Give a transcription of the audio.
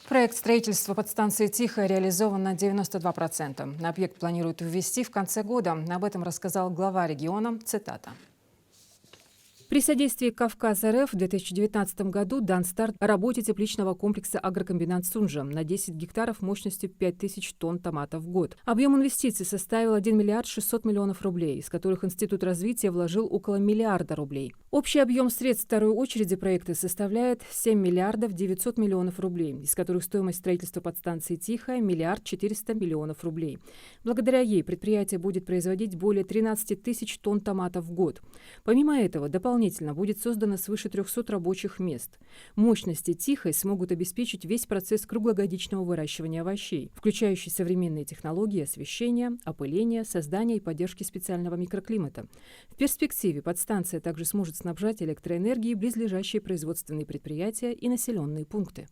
Проект строительства подстанции «Тихая» реализован на 92%. На объект планируют ввести в конце года. Об этом рассказал глава региона. Цитата. При содействии «Кавказ-РФ» в 2019 году дан старт работе тепличного комплекса «Агрокомбинат Сунжа» на 10 гектаров мощностью 5000 тонн томатов в год. Объем инвестиций составил 1 миллиард 600 миллионов рублей, из которых Институт развития вложил около миллиарда рублей. Общий объем средств второй очереди проекта составляет 7 миллиардов 900 миллионов рублей, из которых стоимость строительства подстанции «Тихая» – 1 400 миллионов рублей. Благодаря ей предприятие будет производить более 13 тысяч тонн томатов в год. Помимо этого, дополнительно будет создано свыше 300 рабочих мест. Мощности «Тихой» смогут обеспечить весь процесс круглогодичного выращивания овощей, включающий современные технологии освещения, опыления, создания и поддержки специального микроклимата. В перспективе подстанция также сможет снабжать электроэнергией близлежащие производственные предприятия и населенные пункты.